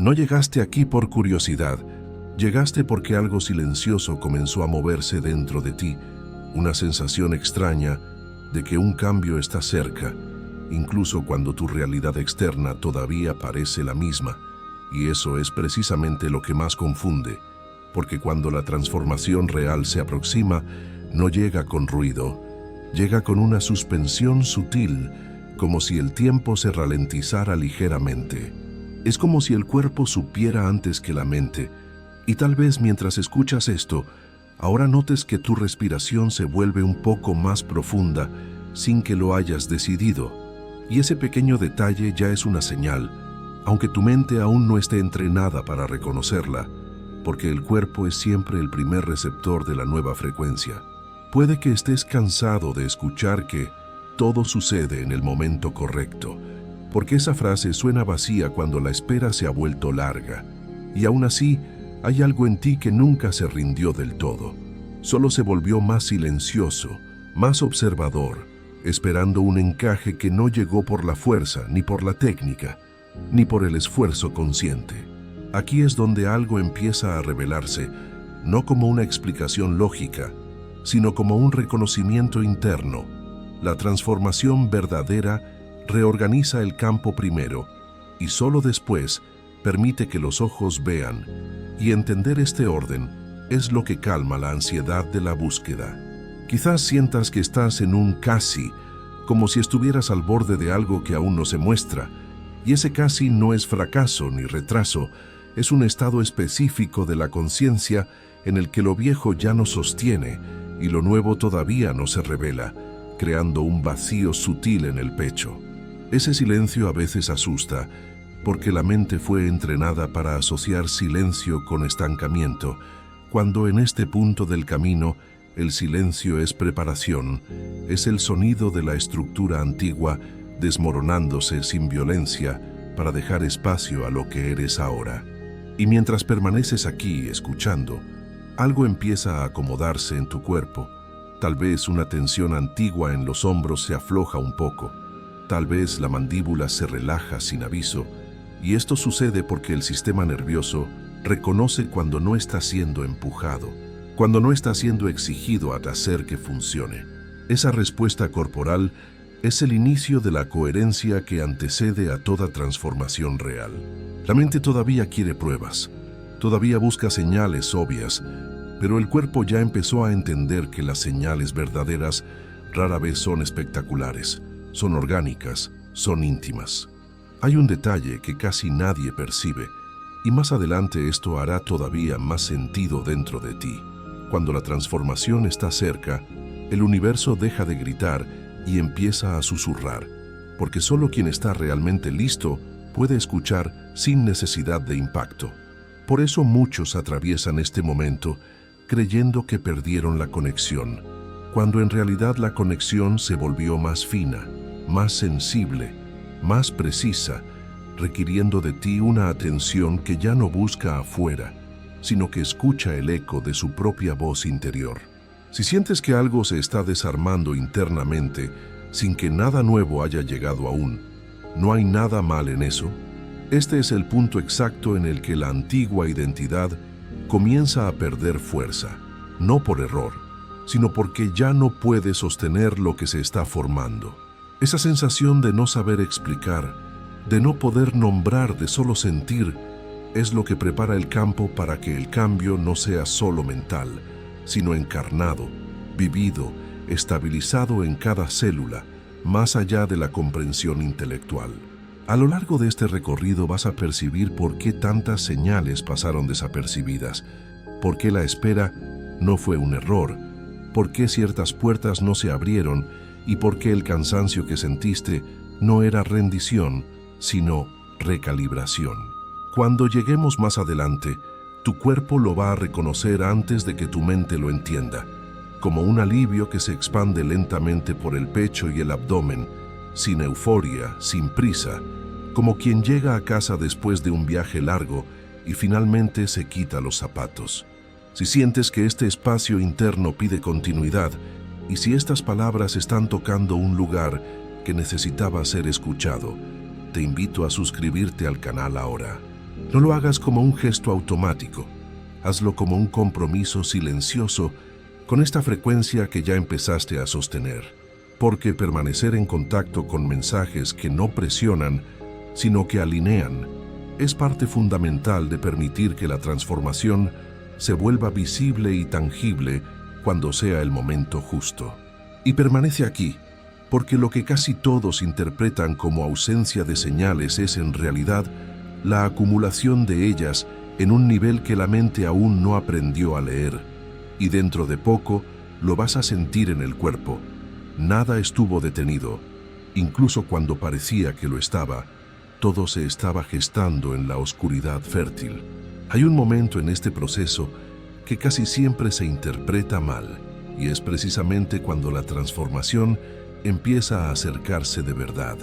No llegaste aquí por curiosidad, llegaste porque algo silencioso comenzó a moverse dentro de ti, una sensación extraña de que un cambio está cerca, incluso cuando tu realidad externa todavía parece la misma. Y eso es precisamente lo que más confunde, porque cuando la transformación real se aproxima, no llega con ruido, llega con una suspensión sutil, como si el tiempo se ralentizara ligeramente. Es como si el cuerpo supiera antes que la mente, y tal vez mientras escuchas esto, ahora notes que tu respiración se vuelve un poco más profunda sin que lo hayas decidido. Y ese pequeño detalle ya es una señal, aunque tu mente aún no esté entrenada para reconocerla, porque el cuerpo es siempre el primer receptor de la nueva frecuencia. Puede que estés cansado de escuchar que todo sucede en el momento correcto, porque esa frase suena vacía cuando la espera se ha vuelto larga. Y aún así, hay algo en ti que nunca se rindió del todo. Solo se volvió más silencioso, más observador, esperando un encaje que no llegó por la fuerza, ni por la técnica, ni por el esfuerzo consciente. Aquí es donde algo empieza a revelarse, no como una explicación lógica, sino como un reconocimiento interno. La transformación verdadera reorganiza el campo primero y solo después permite que los ojos vean, y entender este orden es lo que calma la ansiedad de la búsqueda. Quizás sientas que estás en un casi, como si estuvieras al borde de algo que aún no se muestra, y ese casi no es fracaso ni retraso, es un estado específico de la conciencia en el que lo viejo ya no sostiene y lo nuevo todavía no se revela, creando un vacío sutil en el pecho. Ese silencio a veces asusta, porque la mente fue entrenada para asociar silencio con estancamiento, cuando en este punto del camino el silencio es preparación, es el sonido de la estructura antigua desmoronándose sin violencia para dejar espacio a lo que eres ahora. Y mientras permaneces aquí escuchando, algo empieza a acomodarse en tu cuerpo. Tal vez una tensión antigua en los hombros se afloja un poco. Tal vez la mandíbula se relaja sin aviso. Y esto sucede porque el sistema nervioso reconoce cuando no está siendo empujado, cuando no está siendo exigido a hacer que funcione. Esa respuesta corporal es el inicio de la coherencia que antecede a toda transformación real. La mente todavía quiere pruebas, todavía busca señales obvias, pero el cuerpo ya empezó a entender que las señales verdaderas rara vez son espectaculares, son orgánicas, son íntimas. Hay un detalle que casi nadie percibe, y más adelante esto hará todavía más sentido dentro de ti. Cuando la transformación está cerca, el universo deja de gritar y empieza a susurrar, porque solo quien está realmente listo puede escuchar sin necesidad de impacto. Por eso muchos atraviesan este momento creyendo que perdieron la conexión, cuando en realidad la conexión se volvió más fina, más sensible, más precisa, requiriendo de ti una atención que ya no busca afuera, sino que escucha el eco de su propia voz interior. Si sientes que algo se está desarmando internamente sin que nada nuevo haya llegado aún, ¿no hay nada mal en eso? Este es el punto exacto en el que la antigua identidad comienza a perder fuerza, no por error, sino porque ya no puede sostener lo que se está formando. Esa sensación de no saber explicar, de no poder nombrar, de solo sentir, es lo que prepara el campo para que el cambio no sea solo mental, sino encarnado, vivido, estabilizado en cada célula, más allá de la comprensión intelectual. A lo largo de este recorrido vas a percibir por qué tantas señales pasaron desapercibidas, por qué la espera no fue un error, por qué ciertas puertas no se abrieron y por qué el cansancio que sentiste no era rendición, sino recalibración. Cuando lleguemos más adelante, tu cuerpo lo va a reconocer antes de que tu mente lo entienda, como un alivio que se expande lentamente por el pecho y el abdomen, sin euforia, sin prisa, como quien llega a casa después de un viaje largo y finalmente se quita los zapatos. Si sientes que este espacio interno pide continuidad y si estas palabras están tocando un lugar que necesitaba ser escuchado, te invito a suscribirte al canal ahora. No lo hagas como un gesto automático, hazlo como un compromiso silencioso con esta frecuencia que ya empezaste a sostener, porque permanecer en contacto con mensajes que no presionan, sino que alinean, es parte fundamental de permitir que la transformación se vuelva visible y tangible cuando sea el momento justo. Y permanece aquí, porque lo que casi todos interpretan como ausencia de señales es en realidad la acumulación de ellas en un nivel que la mente aún no aprendió a leer, y dentro de poco lo vas a sentir en el cuerpo. Nada estuvo detenido, incluso cuando parecía que lo estaba. Todo se estaba gestando en la oscuridad fértil. Hay un momento en este proceso que casi siempre se interpreta mal, y es precisamente cuando la transformación empieza a acercarse de verdad.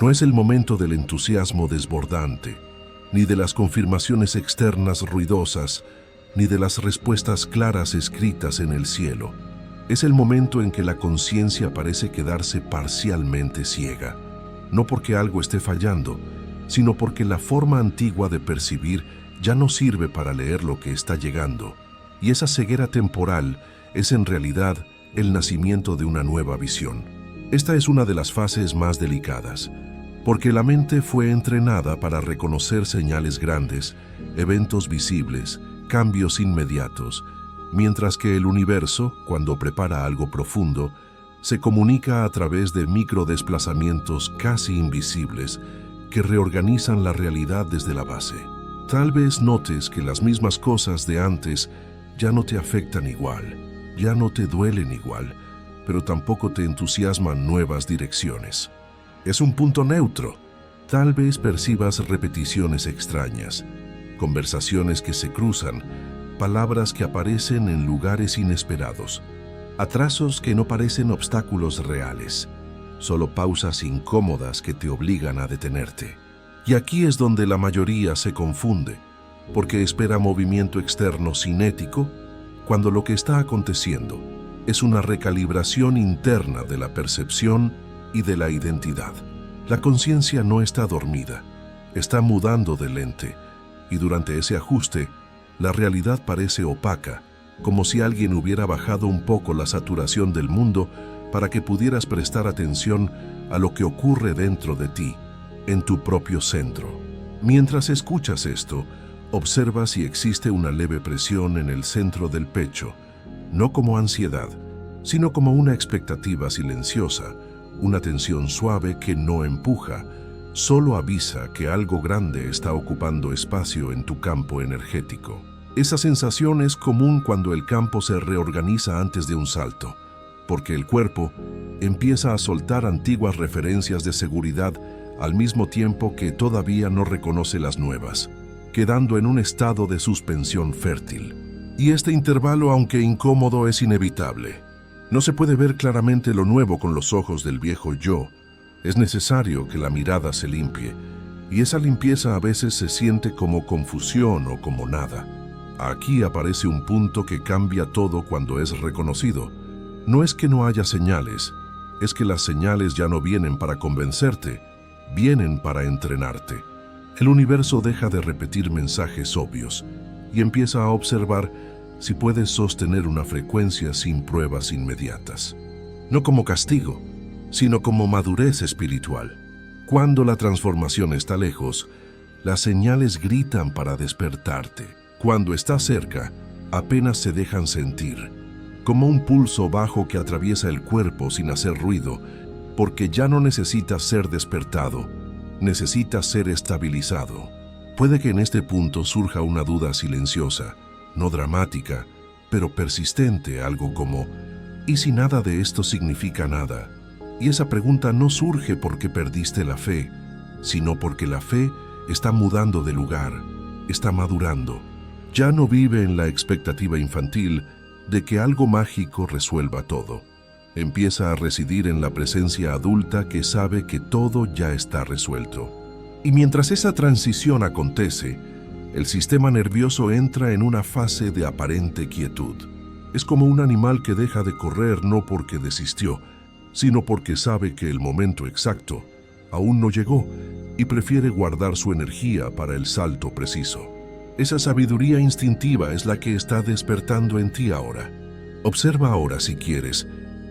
No es el momento del entusiasmo desbordante, ni de las confirmaciones externas ruidosas, ni de las respuestas claras escritas en el cielo. Es el momento en que la conciencia parece quedarse parcialmente ciega, no porque algo esté fallando, sino porque la forma antigua de percibir ya no sirve para leer lo que está llegando, y esa ceguera temporal es en realidad el nacimiento de una nueva visión. Esta es una de las fases más delicadas, porque la mente fue entrenada para reconocer señales grandes, eventos visibles, cambios inmediatos, mientras que el universo, cuando prepara algo profundo, se comunica a través de microdesplazamientos casi invisibles que reorganizan la realidad desde la base. Tal vez notes que las mismas cosas de antes ya no te afectan igual, ya no te duelen igual, pero tampoco te entusiasman nuevas direcciones. Es un punto neutro. Tal vez percibas repeticiones extrañas, conversaciones que se cruzan, palabras que aparecen en lugares inesperados, atrasos que no parecen obstáculos reales, solo pausas incómodas que te obligan a detenerte. Y aquí es donde la mayoría se confunde, porque espera movimiento externo cinético, cuando lo que está aconteciendo es una recalibración interna de la percepción y de la identidad. La conciencia no está dormida, está mudando de lente, y durante ese ajuste, la realidad parece opaca, como si alguien hubiera bajado un poco la saturación del mundo para que pudieras prestar atención a lo que ocurre dentro de ti, en tu propio centro. Mientras escuchas esto, observa si existe una leve presión en el centro del pecho, no como ansiedad, sino como una expectativa silenciosa, una tensión suave que no empuja, solo avisa que algo grande está ocupando espacio en tu campo energético. Esa sensación es común cuando el campo se reorganiza antes de un salto, porque el cuerpo empieza a soltar antiguas referencias de seguridad al mismo tiempo que todavía no reconoce las nuevas, quedando en un estado de suspensión fértil. Y este intervalo, aunque incómodo, es inevitable. No se puede ver claramente lo nuevo con los ojos del viejo yo. Es necesario que la mirada se limpie, y esa limpieza a veces se siente como confusión o como nada. Aquí aparece un punto que cambia todo cuando es reconocido. No es que no haya señales, es que las señales ya no vienen para convencerte, vienen para entrenarte. El universo deja de repetir mensajes obvios y empieza a observar si puedes sostener una frecuencia sin pruebas inmediatas. No como castigo, sino como madurez espiritual. Cuando la transformación está lejos, las señales gritan para despertarte. Cuando está cerca, apenas se dejan sentir, como un pulso bajo que atraviesa el cuerpo sin hacer ruido, porque ya no necesitas ser despertado, necesitas ser estabilizado. Puede que en este punto surja una duda silenciosa, no dramática, pero persistente, algo como, ¿y si nada de esto significa nada? Y esa pregunta no surge porque perdiste la fe, sino porque la fe está mudando de lugar, está madurando. Ya no vive en la expectativa infantil de que algo mágico resuelva todo. Empieza a residir en la presencia adulta que sabe que todo ya está resuelto. Y mientras esa transición acontece, el sistema nervioso entra en una fase de aparente quietud. Es como un animal que deja de correr no porque desistió, sino porque sabe que el momento exacto aún no llegó y prefiere guardar su energía para el salto preciso. Esa sabiduría instintiva es la que está despertando en ti ahora. Observa ahora, si quieres,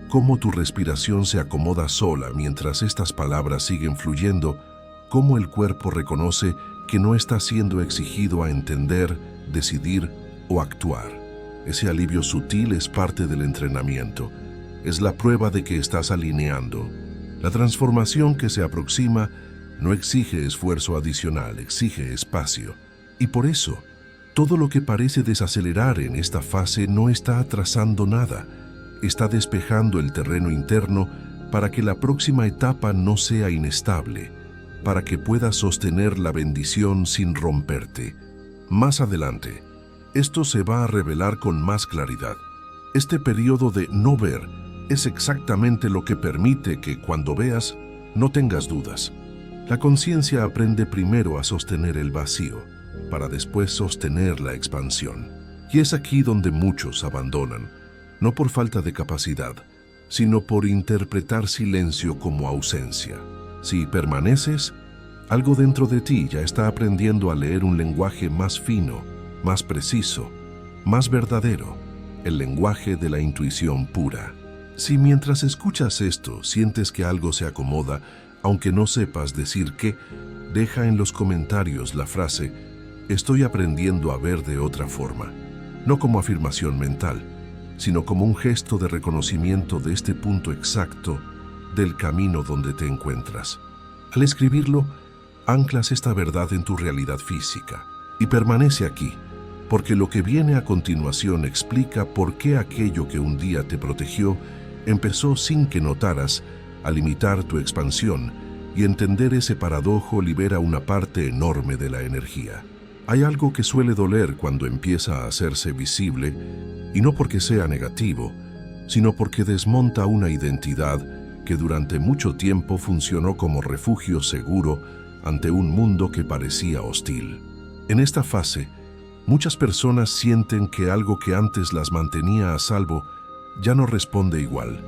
cómo tu respiración se acomoda sola mientras estas palabras siguen fluyendo, cómo el cuerpo reconoce que no está siendo exigido a entender, decidir o actuar. Ese alivio sutil es parte del entrenamiento. Es la prueba de que estás alineando. La transformación que se aproxima no exige esfuerzo adicional, exige espacio. Y por eso, todo lo que parece desacelerar en esta fase no está atrasando nada. Está despejando el terreno interno para que la próxima etapa no sea inestable, para que puedas sostener la bendición sin romperte. Más adelante, esto se va a revelar con más claridad. Este periodo de no ver es exactamente lo que permite que cuando veas, no tengas dudas. La conciencia aprende primero a sostener el vacío, para después sostener la expansión. Y es aquí donde muchos abandonan, no por falta de capacidad, sino por interpretar silencio como ausencia. Si permaneces, algo dentro de ti ya está aprendiendo a leer un lenguaje más fino, más preciso, más verdadero, el lenguaje de la intuición pura. Si mientras escuchas esto sientes que algo se acomoda, aunque no sepas decir qué, deja en los comentarios la frase «Estoy aprendiendo a ver de otra forma», no como afirmación mental, sino como un gesto de reconocimiento de este punto exacto del camino donde te encuentras. Al escribirlo, anclas esta verdad en tu realidad física y permanece aquí, porque lo que viene a continuación explica por qué aquello que un día te protegió empezó sin que notaras a limitar tu expansión, y entender ese paradojo libera una parte enorme de la energía. Hay algo que suele doler cuando empieza a hacerse visible, y no porque sea negativo, sino porque desmonta una identidad que durante mucho tiempo funcionó como refugio seguro ante un mundo que parecía hostil. En esta fase, muchas personas sienten que algo que antes las mantenía a salvo ya no responde igual,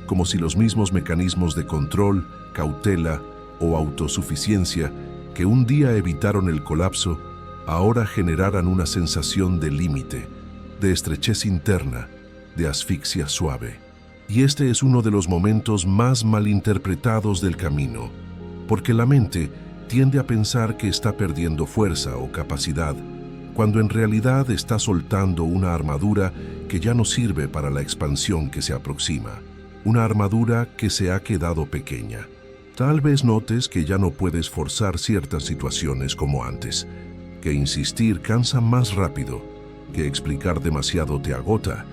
como si los mismos mecanismos de control, cautela o autosuficiencia que un día evitaron el colapso, ahora generaran una sensación de límite, de estrechez interna, de asfixia suave. Y este es uno de los momentos más malinterpretados del camino, porque la mente tiende a pensar que está perdiendo fuerza o capacidad, cuando en realidad está soltando una armadura que ya no sirve para la expansión que se aproxima, una armadura que se ha quedado pequeña. Tal vez notes que ya no puedes forzar ciertas situaciones como antes, que insistir cansa más rápido, que explicar demasiado te agota,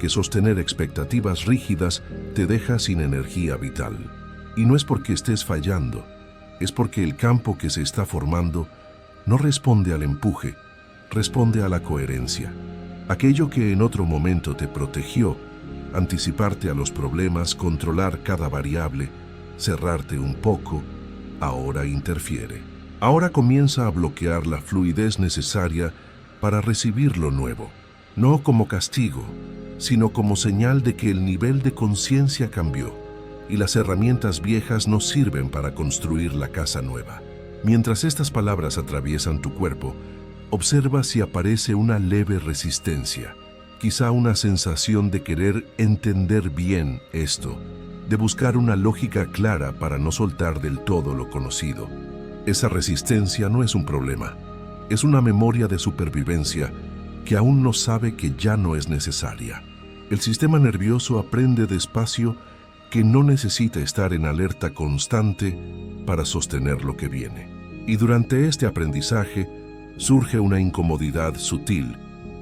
que sostener expectativas rígidas te deja sin energía vital. Y no es porque estés fallando, es porque el campo que se está formando no responde al empuje, responde a la coherencia. Aquello que en otro momento te protegió, anticiparte a los problemas, controlar cada variable, cerrarte un poco, ahora interfiere. Ahora comienza a bloquear la fluidez necesaria para recibir lo nuevo, no como castigo, sino como señal de que el nivel de conciencia cambió y las herramientas viejas no sirven para construir la casa nueva. Mientras estas palabras atraviesan tu cuerpo, observa si aparece una leve resistencia, quizá una sensación de querer entender bien esto, de buscar una lógica clara para no soltar del todo lo conocido. Esa resistencia no es un problema, es una memoria de supervivencia que aún no sabe que ya no es necesaria. El sistema nervioso aprende despacio que no necesita estar en alerta constante para sostener lo que viene. Y durante este aprendizaje surge una incomodidad sutil,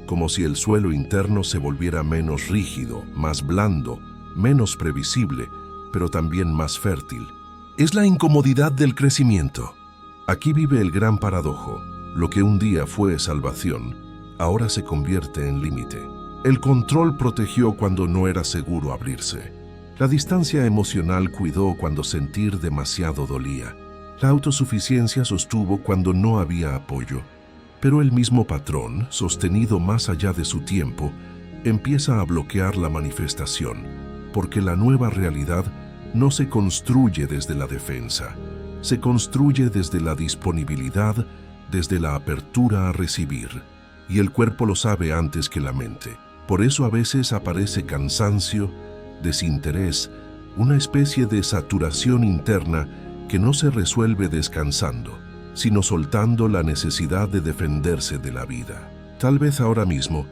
como si el suelo interno se volviera menos rígido, más blando, menos previsible, pero también más fértil. Es la incomodidad del crecimiento. Aquí vive el gran paradojo. Lo que un día fue salvación, ahora se convierte en límite. El control protegió cuando no era seguro abrirse. La distancia emocional cuidó cuando sentir demasiado dolía. La autosuficiencia sostuvo cuando no había apoyo. Pero el mismo patrón, sostenido más allá de su tiempo, empieza a bloquear la manifestación, porque la nueva realidad no se construye desde la defensa, se construye desde la disponibilidad, desde la apertura a recibir. Y el cuerpo lo sabe antes que la mente. Por eso a veces aparece cansancio, desinterés, una especie de saturación interna que no se resuelve descansando, sino soltando la necesidad de defenderse de la vida. Tal vez ahora mismo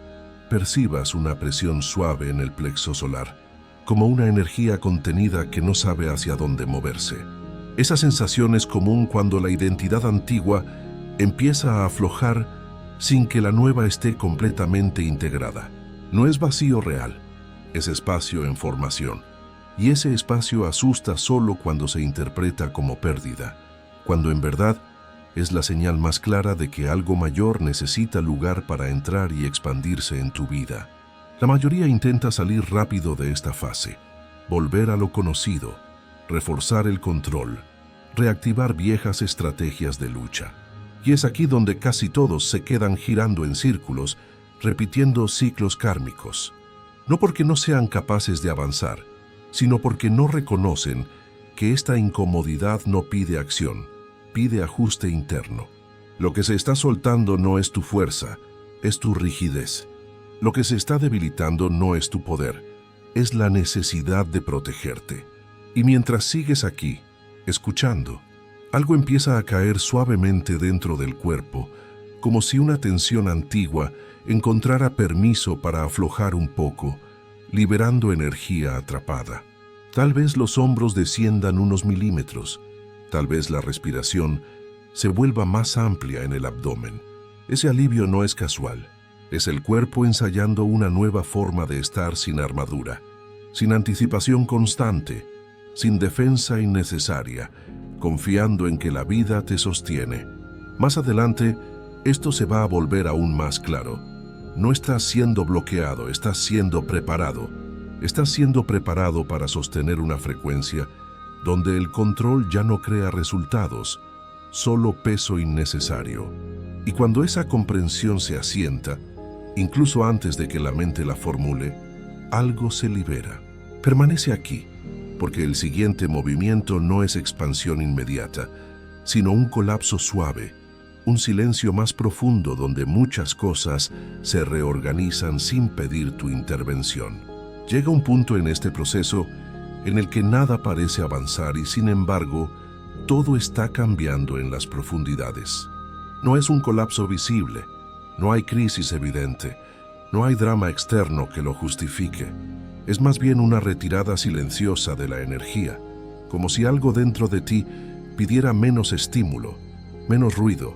percibas una presión suave en el plexo solar, como una energía contenida que no sabe hacia dónde moverse. Esa sensación es común cuando la identidad antigua empieza a aflojar sin que la nueva esté completamente integrada. No es vacío real, es espacio en formación. Y ese espacio asusta solo cuando se interpreta como pérdida, cuando en verdad es la señal más clara de que algo mayor necesita lugar para entrar y expandirse en tu vida. La mayoría intenta salir rápido de esta fase, volver a lo conocido, reforzar el control, reactivar viejas estrategias de lucha. Y es aquí donde casi todos se quedan girando en círculos, repitiendo ciclos kármicos. No porque no sean capaces de avanzar, sino porque no reconocen que esta incomodidad no pide acción, pide ajuste interno. Lo que se está soltando no es tu fuerza, es tu rigidez. Lo que se está debilitando no es tu poder, es la necesidad de protegerte. Y mientras sigues aquí, escuchando, algo empieza a caer suavemente dentro del cuerpo, como si una tensión antigua encontrara permiso para aflojar un poco, liberando energía atrapada. Tal vez los hombros desciendan unos milímetros, tal vez la respiración se vuelva más amplia en el abdomen. Ese alivio no es casual, es el cuerpo ensayando una nueva forma de estar sin armadura, sin anticipación constante, sin defensa innecesaria, confiando en que la vida te sostiene. Más adelante, esto se va a volver aún más claro. No estás siendo bloqueado, estás siendo preparado. Estás siendo preparado para sostener una frecuencia donde el control ya no crea resultados, solo peso innecesario. Y cuando esa comprensión se asienta, incluso antes de que la mente la formule, algo se libera. Permanece aquí, porque el siguiente movimiento no es expansión inmediata, sino un colapso suave, un silencio más profundo donde muchas cosas se reorganizan sin pedir tu intervención. Llega un punto en este proceso en el que nada parece avanzar y sin embargo, todo está cambiando en las profundidades. No es un colapso visible, no hay crisis evidente, no hay drama externo que lo justifique. Es más bien una retirada silenciosa de la energía, como si algo dentro de ti pidiera menos estímulo, menos ruido,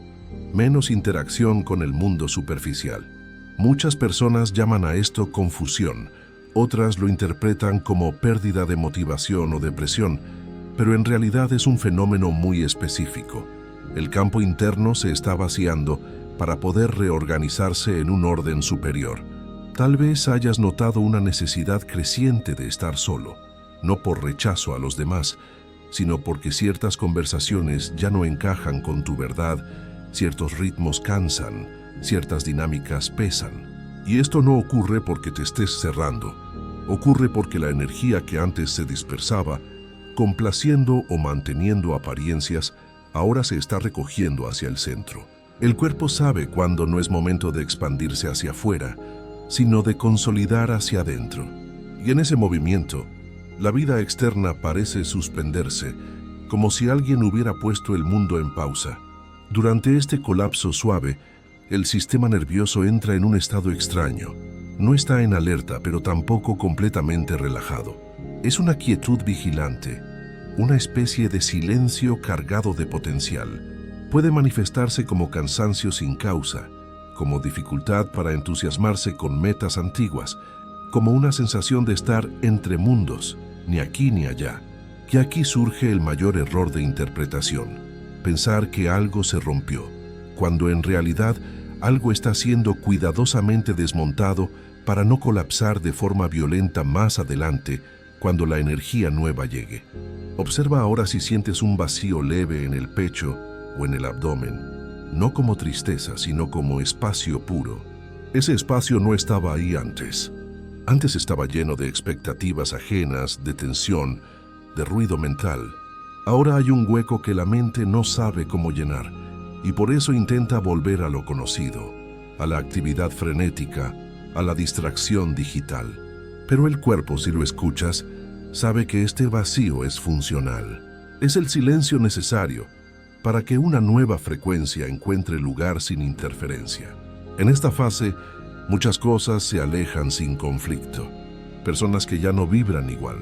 menos interacción con el mundo superficial. Muchas personas llaman a esto confusión, otras lo interpretan como pérdida de motivación o depresión, pero en realidad es un fenómeno muy específico. El campo interno se está vaciando para poder reorganizarse en un orden superior. Tal vez hayas notado una necesidad creciente de estar solo, no por rechazo a los demás, sino porque ciertas conversaciones ya no encajan con tu verdad, ciertos ritmos cansan, ciertas dinámicas pesan. Y esto no ocurre porque te estés cerrando, ocurre porque la energía que antes se dispersaba, complaciendo o manteniendo apariencias, ahora se está recogiendo hacia el centro. El cuerpo sabe cuándo no es momento de expandirse hacia afuera, sino de consolidar hacia adentro. Y en ese movimiento, la vida externa parece suspenderse, como si alguien hubiera puesto el mundo en pausa. Durante este colapso suave, el sistema nervioso entra en un estado extraño. No está en alerta, pero tampoco completamente relajado. Es una quietud vigilante, una especie de silencio cargado de potencial. Puede manifestarse como cansancio sin causa, como dificultad para entusiasmarse con metas antiguas, como una sensación de estar entre mundos, ni aquí ni allá. Y aquí surge el mayor error de interpretación: pensar que algo se rompió, cuando en realidad algo está siendo cuidadosamente desmontado para no colapsar de forma violenta más adelante cuando la energía nueva llegue. Observa ahora si sientes un vacío leve en el pecho o en el abdomen, no como tristeza, sino como espacio puro. Ese espacio no estaba ahí antes. Antes estaba lleno de expectativas ajenas, de tensión, de ruido mental. Ahora hay un hueco que la mente no sabe cómo llenar, y por eso intenta volver a lo conocido, a la actividad frenética, a la distracción digital. Pero el cuerpo, si lo escuchas, sabe que este vacío es funcional. Es el silencio necesario para que una nueva frecuencia encuentre lugar sin interferencia. En esta fase, muchas cosas se alejan sin conflicto. Personas que ya no vibran igual,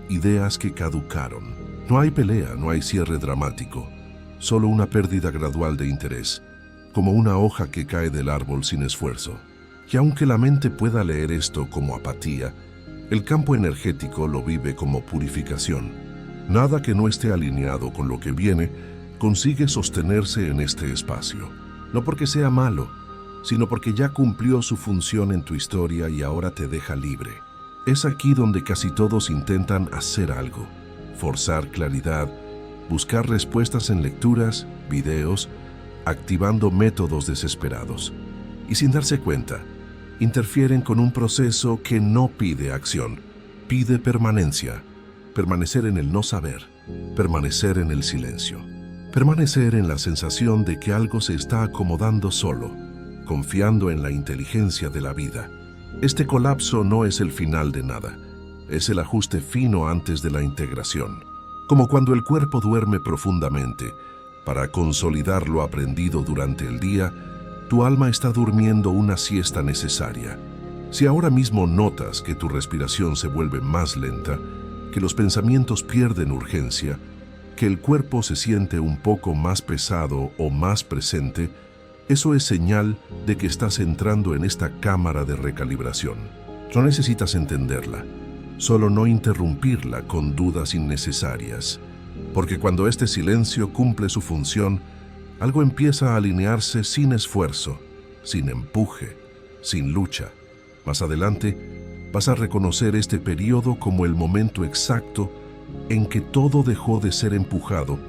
ideas que caducaron. No hay pelea, no hay cierre dramático, solo una pérdida gradual de interés, como una hoja que cae del árbol sin esfuerzo. Y aunque la mente pueda leer esto como apatía, el campo energético lo vive como purificación. Nada que no esté alineado con lo que viene consigue sostenerse en este espacio. No porque sea malo, sino porque ya cumplió su función en tu historia y ahora te deja libre. Es aquí donde casi todos intentan hacer algo, forzar claridad, buscar respuestas en lecturas, videos, activando métodos desesperados. Y sin darse cuenta, interfieren con un proceso que no pide acción, pide permanencia, permanecer en el no saber, permanecer en el silencio, permanecer en la sensación de que algo se está acomodando solo, confiando en la inteligencia de la vida. Este colapso no es el final de nada, es el ajuste fino antes de la integración. Como cuando el cuerpo duerme profundamente, para consolidar lo aprendido durante el día, tu alma está durmiendo una siesta necesaria. Si ahora mismo notas que tu respiración se vuelve más lenta, que los pensamientos pierden urgencia, que el cuerpo se siente un poco más pesado o más presente, eso es señal de que estás entrando en esta cámara de recalibración. No necesitas entenderla, solo no interrumpirla con dudas innecesarias, porque cuando este silencio cumple su función, algo empieza a alinearse sin esfuerzo, sin empuje, sin lucha. Más adelante, vas a reconocer este periodo como el momento exacto en que todo dejó de ser empujado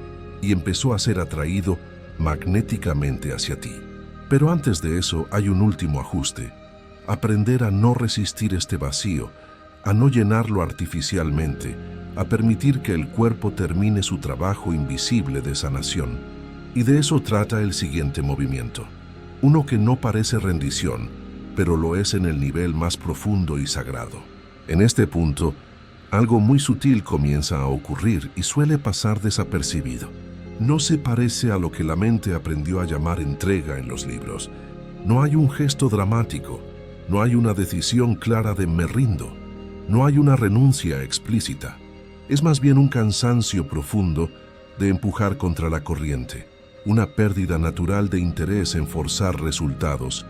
y empezó a ser atraído magnéticamente hacia ti. Pero antes de eso hay un último ajuste: aprender a no resistir este vacío, a no llenarlo artificialmente, a permitir que el cuerpo termine su trabajo invisible de sanación. Y de eso trata el siguiente movimiento. Uno que no parece rendición, pero lo es en el nivel más profundo y sagrado. En este punto, algo muy sutil comienza a ocurrir y suele pasar desapercibido. No se parece a lo que la mente aprendió a llamar entrega en los libros. No hay un gesto dramático, no hay una decisión clara de me rindo, no hay una renuncia explícita. Es más bien un cansancio profundo de empujar contra la corriente, una pérdida natural de interés en forzar resultados,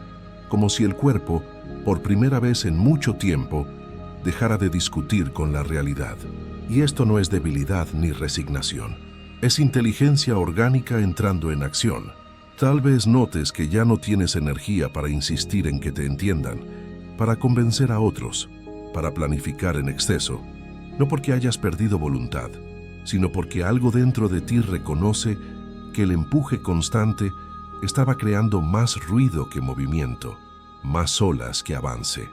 como si el cuerpo, por primera vez en mucho tiempo, dejara de discutir con la realidad. Y esto no es debilidad ni resignación, es inteligencia orgánica entrando en acción. Tal vez notes que ya no tienes energía para insistir en que te entiendan, para convencer a otros, para planificar en exceso, no porque hayas perdido voluntad, sino porque algo dentro de ti reconoce que el empuje constante estaba creando más ruido que movimiento, más olas que avance.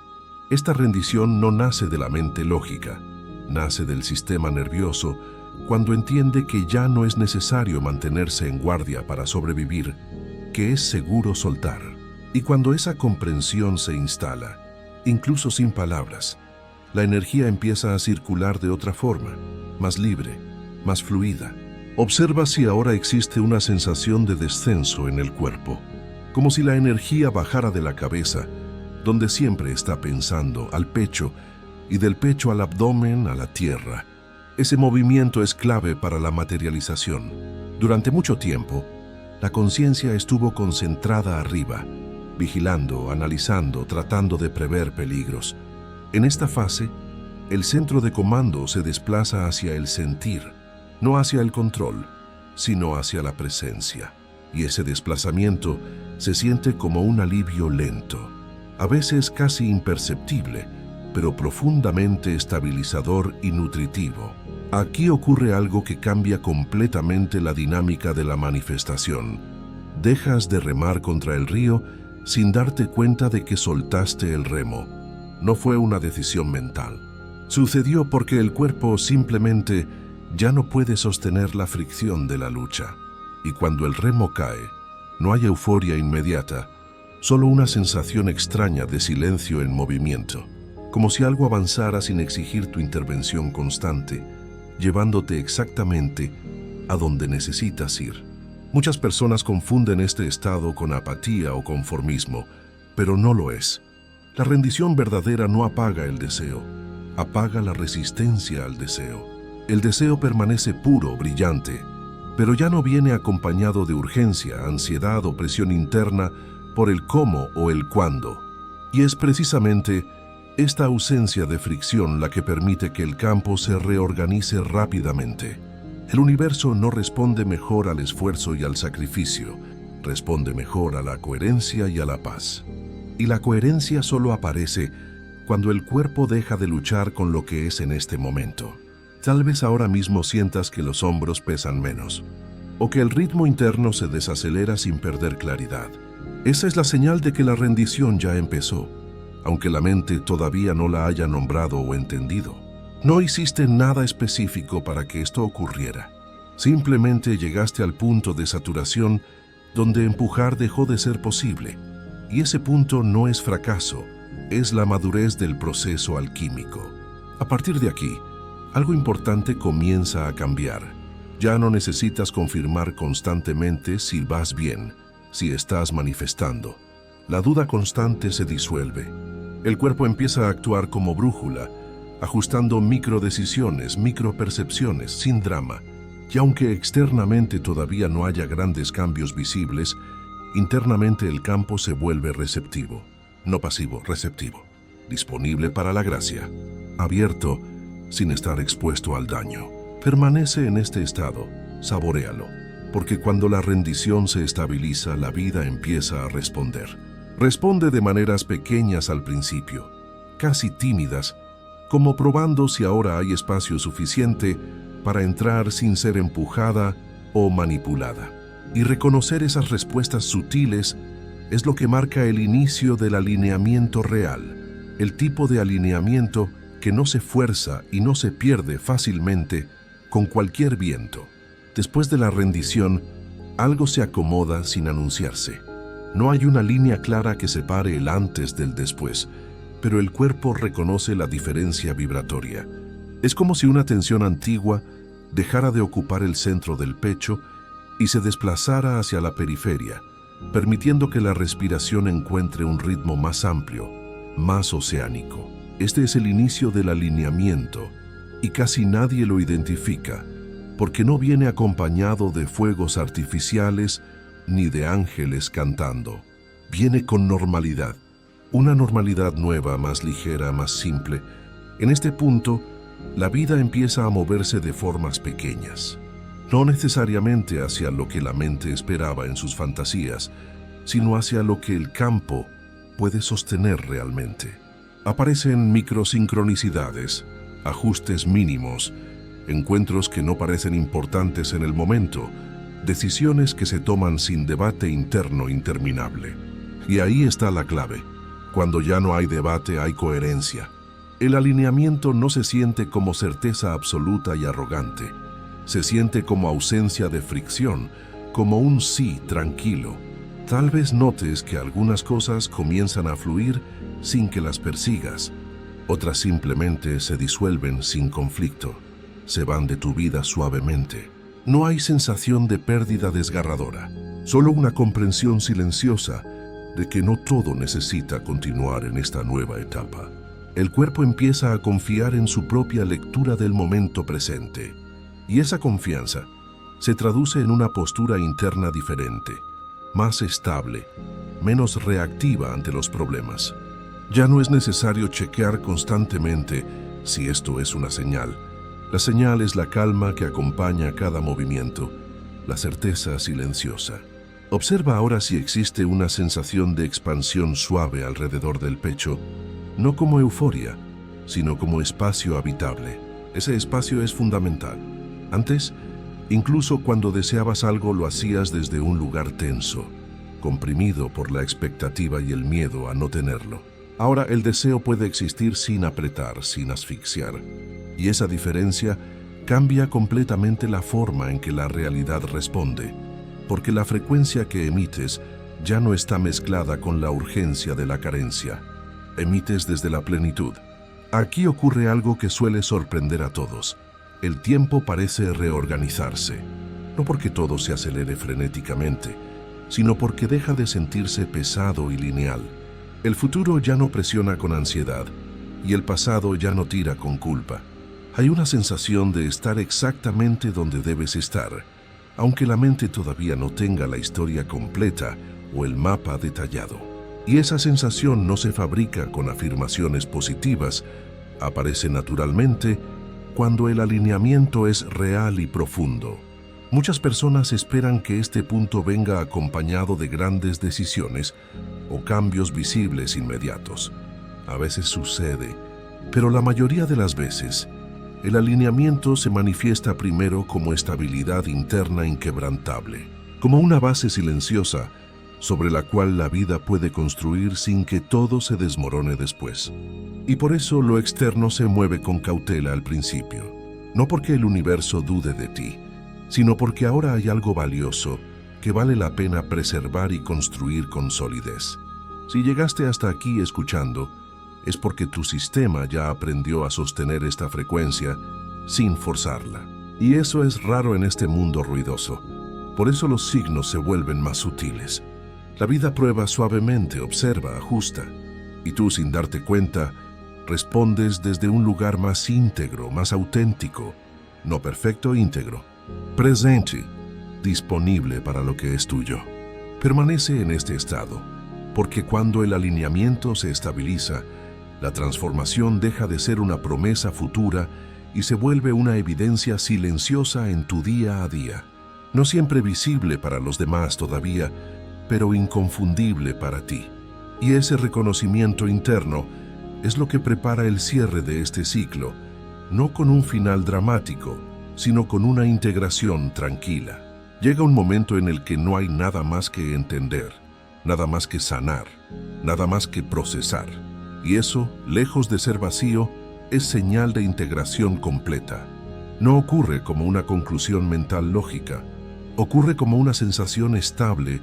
Esta rendición no nace de la mente lógica, nace del sistema nervioso cuando entiende que ya no es necesario mantenerse en guardia para sobrevivir, que es seguro soltar. Y cuando esa comprensión se instala, incluso sin palabras, la energía empieza a circular de otra forma, más libre, más fluida. Observa si ahora existe una sensación de descenso en el cuerpo, como si la energía bajara de la cabeza, donde siempre está pensando, al pecho, y del pecho al abdomen, a la tierra. Ese movimiento es clave para la materialización. Durante mucho tiempo, la conciencia estuvo concentrada arriba, vigilando, analizando, tratando de prever peligros. En esta fase, el centro de comando se desplaza hacia el sentir, no hacia el control, sino hacia la presencia. Y ese desplazamiento se siente como un alivio lento, a veces casi imperceptible, pero profundamente estabilizador y nutritivo. Aquí ocurre algo que cambia completamente la dinámica de la manifestación. Dejas de remar contra el río sin darte cuenta de que soltaste el remo. No fue una decisión mental. Sucedió porque el cuerpo simplemente ya no puede sostener la fricción de la lucha. Y cuando el remo cae, no hay euforia inmediata, solo una sensación extraña de silencio en movimiento, como si algo avanzara sin exigir tu intervención constante, llevándote exactamente a donde necesitas ir. Muchas personas confunden este estado con apatía o conformismo, pero no lo es. La rendición verdadera no apaga el deseo, apaga la resistencia al deseo. El deseo permanece puro, brillante, pero ya no viene acompañado de urgencia, ansiedad o presión interna por el cómo o el cuándo. Y es precisamente esta ausencia de fricción la que permite que el campo se reorganice rápidamente. El universo no responde mejor al esfuerzo y al sacrificio, responde mejor a la coherencia y a la paz. Y la coherencia solo aparece cuando el cuerpo deja de luchar con lo que es en este momento. Tal vez ahora mismo sientas que los hombros pesan menos, o que el ritmo interno se desacelera sin perder claridad. Esa es la señal de que la rendición ya empezó, aunque la mente todavía no la haya nombrado o entendido. No hiciste nada específico para que esto ocurriera. Simplemente llegaste al punto de saturación donde empujar dejó de ser posible. Y ese punto no es fracaso, es la madurez del proceso alquímico. A partir de aquí, algo importante comienza a cambiar. Ya no necesitas confirmar constantemente si vas bien, si estás manifestando. La duda constante se disuelve. El cuerpo empieza a actuar como brújula, ajustando microdecisiones, micropercepciones, sin drama. Y aunque externamente todavía no haya grandes cambios visibles, internamente el campo se vuelve receptivo. No pasivo, receptivo. Disponible para la gracia. Abierto, sin estar expuesto al daño. Permanece en este estado, saboréalo, porque cuando la rendición se estabiliza, la vida empieza a responder. Responde de maneras pequeñas al principio, casi tímidas, como probando si ahora hay espacio suficiente para entrar sin ser empujada o manipulada. Y reconocer esas respuestas sutiles es lo que marca el inicio del alineamiento real, el tipo de alineamiento que no se fuerza y no se pierde fácilmente con cualquier viento. Después de la rendición, algo se acomoda sin anunciarse. No hay una línea clara que separe el antes del después, pero el cuerpo reconoce la diferencia vibratoria. Es como si una tensión antigua dejara de ocupar el centro del pecho y se desplazara hacia la periferia, permitiendo que la respiración encuentre un ritmo más amplio, más oceánico. Este es el inicio del alineamiento y casi nadie lo identifica, porque no viene acompañado de fuegos artificiales ni de ángeles cantando. Viene con normalidad, una normalidad nueva, más ligera, más simple. En este punto, la vida empieza a moverse de formas pequeñas, no necesariamente hacia lo que la mente esperaba en sus fantasías, sino hacia lo que el campo puede sostener realmente. Aparecen microsincronicidades, ajustes mínimos, encuentros que no parecen importantes en el momento, decisiones que se toman sin debate interno interminable. Y ahí está la clave. Cuando ya no hay debate, hay coherencia. El alineamiento no se siente como certeza absoluta y arrogante. Se siente como ausencia de fricción, como un sí tranquilo. Tal vez notes que algunas cosas comienzan a fluir sin que las persigas. Otras simplemente se disuelven sin conflicto. Se van de tu vida suavemente. No hay sensación de pérdida desgarradora, solo una comprensión silenciosa de que no todo necesita continuar en esta nueva etapa. El cuerpo empieza a confiar en su propia lectura del momento presente, y esa confianza se traduce en una postura interna diferente, más estable, menos reactiva ante los problemas. Ya no es necesario chequear constantemente si esto es una señal. La señal es la calma que acompaña cada movimiento, la certeza silenciosa. Observa ahora si existe una sensación de expansión suave alrededor del pecho, no como euforia, sino como espacio habitable. Ese espacio es fundamental. Antes, incluso cuando deseabas algo, lo hacías desde un lugar tenso, comprimido por la expectativa y el miedo a no tenerlo. Ahora el deseo puede existir sin apretar, sin asfixiar. Y esa diferencia cambia completamente la forma en que la realidad responde, porque la frecuencia que emites ya no está mezclada con la urgencia de la carencia. Emites desde la plenitud. Aquí ocurre algo que suele sorprender a todos. El tiempo parece reorganizarse, no porque todo se acelere frenéticamente, sino porque deja de sentirse pesado y lineal. El futuro ya no presiona con ansiedad, y el pasado ya no tira con culpa. Hay una sensación de estar exactamente donde debes estar, aunque la mente todavía no tenga la historia completa o el mapa detallado. Y esa sensación no se fabrica con afirmaciones positivas, aparece naturalmente cuando el alineamiento es real y profundo. Muchas personas esperan que este punto venga acompañado de grandes decisiones o cambios visibles inmediatos. A veces sucede, pero la mayoría de las veces, el alineamiento se manifiesta primero como estabilidad interna inquebrantable, como una base silenciosa sobre la cual la vida puede construir sin que todo se desmorone después. Y por eso lo externo se mueve con cautela al principio, no porque el universo dude de ti, sino porque ahora hay algo valioso que vale la pena preservar y construir con solidez. Si llegaste hasta aquí escuchando, es porque tu sistema ya aprendió a sostener esta frecuencia sin forzarla. Y eso es raro en este mundo ruidoso. Por eso los signos se vuelven más sutiles. La vida prueba suavemente, observa, ajusta. Y tú, sin darte cuenta, respondes desde un lugar más íntegro, más auténtico. No perfecto, íntegro. Presente, disponible para lo que es tuyo. Permanece en este estado, porque cuando el alineamiento se estabiliza, la transformación deja de ser una promesa futura y se vuelve una evidencia silenciosa en tu día a día. No siempre visible para los demás todavía, pero inconfundible para ti. Y ese reconocimiento interno es lo que prepara el cierre de este ciclo, no con un final dramático, sino con una integración tranquila. Llega un momento en el que no hay nada más que entender, nada más que sanar, nada más que procesar. Y eso, lejos de ser vacío, es señal de integración completa. No ocurre como una conclusión mental lógica, ocurre como una sensación estable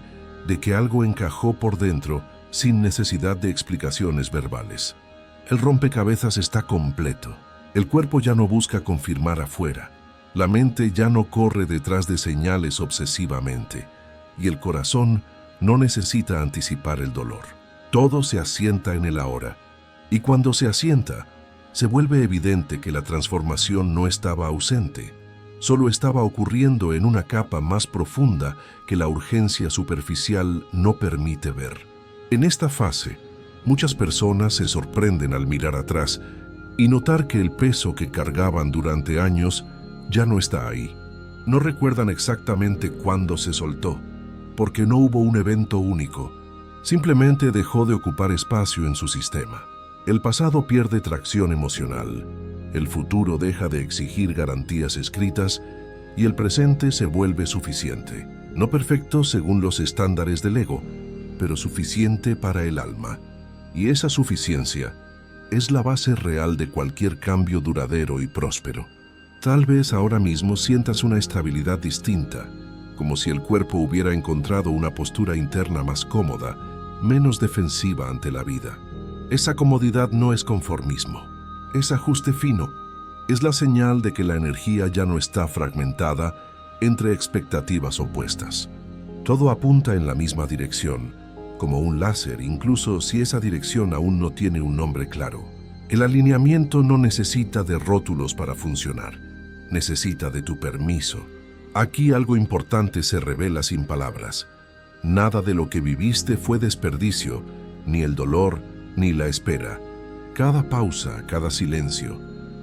de que algo encajó por dentro sin necesidad de explicaciones verbales. El rompecabezas está completo. El cuerpo ya no busca confirmar afuera. La mente ya no corre detrás de señales obsesivamente. Y el corazón no necesita anticipar el dolor. Todo se asienta en el ahora. Y cuando se asienta, se vuelve evidente que la transformación no estaba ausente, solo estaba ocurriendo en una capa más profunda que la urgencia superficial no permite ver. En esta fase, muchas personas se sorprenden al mirar atrás y notar que el peso que cargaban durante años ya no está ahí. No recuerdan exactamente cuándo se soltó, porque no hubo un evento único, simplemente dejó de ocupar espacio en su sistema. El pasado pierde tracción emocional, el futuro deja de exigir garantías escritas y el presente se vuelve suficiente. No perfecto según los estándares del ego, pero suficiente para el alma. Y esa suficiencia es la base real de cualquier cambio duradero y próspero. Tal vez ahora mismo sientas una estabilidad distinta, como si el cuerpo hubiera encontrado una postura interna más cómoda, menos defensiva ante la vida. Esa comodidad no es conformismo, es ajuste fino, es la señal de que la energía ya no está fragmentada entre expectativas opuestas. Todo apunta en la misma dirección, como un láser, incluso si esa dirección aún no tiene un nombre claro. El alineamiento no necesita de rótulos para funcionar, necesita de tu permiso. Aquí algo importante se revela sin palabras. Nada de lo que viviste fue desperdicio, ni el dolor, ni la espera. Cada pausa, cada silencio,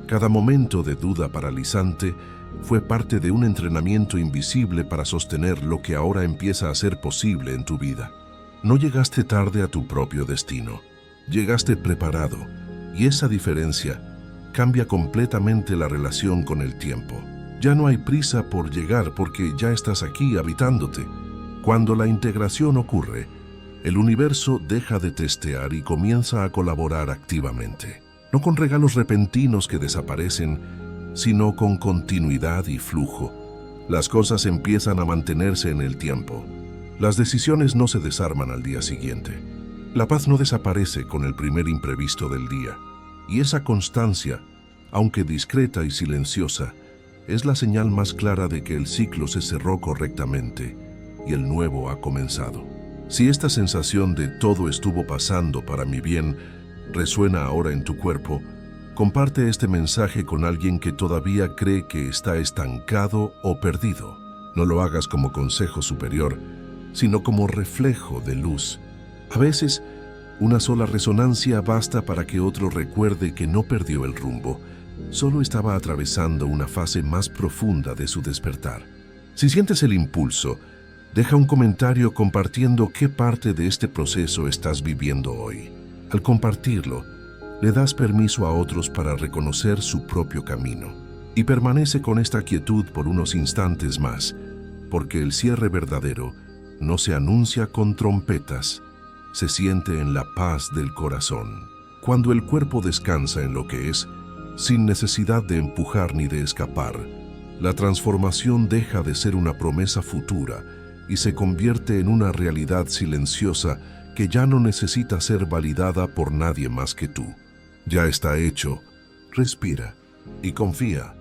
cada momento de duda paralizante fue parte de un entrenamiento invisible para sostener lo que ahora empieza a ser posible en tu vida. No llegaste tarde a tu propio destino, llegaste preparado, y esa diferencia cambia completamente la relación con el tiempo. Ya no hay prisa por llegar porque ya estás aquí habitándote. Cuando la integración ocurre, el universo deja de testear y comienza a colaborar activamente. No con regalos repentinos que desaparecen, sino con continuidad y flujo. Las cosas empiezan a mantenerse en el tiempo. Las decisiones no se desarman al día siguiente. La paz no desaparece con el primer imprevisto del día. Y esa constancia, aunque discreta y silenciosa, es la señal más clara de que el ciclo se cerró correctamente y el nuevo ha comenzado. Si esta sensación de todo estuvo pasando para mi bien resuena ahora en tu cuerpo, comparte este mensaje con alguien que todavía cree que está estancado o perdido. No lo hagas como consejo superior, sino como reflejo de luz. A veces, una sola resonancia basta para que otro recuerde que no perdió el rumbo, solo estaba atravesando una fase más profunda de su despertar. Si sientes el impulso, deja un comentario compartiendo qué parte de este proceso estás viviendo hoy. Al compartirlo, le das permiso a otros para reconocer su propio camino. Y permanece con esta quietud por unos instantes más, porque el cierre verdadero no se anuncia con trompetas, se siente en la paz del corazón. Cuando el cuerpo descansa en lo que es, sin necesidad de empujar ni de escapar, la transformación deja de ser una promesa futura y se convierte en una realidad silenciosa que ya no necesita ser validada por nadie más que tú. Ya está hecho, respira y confía.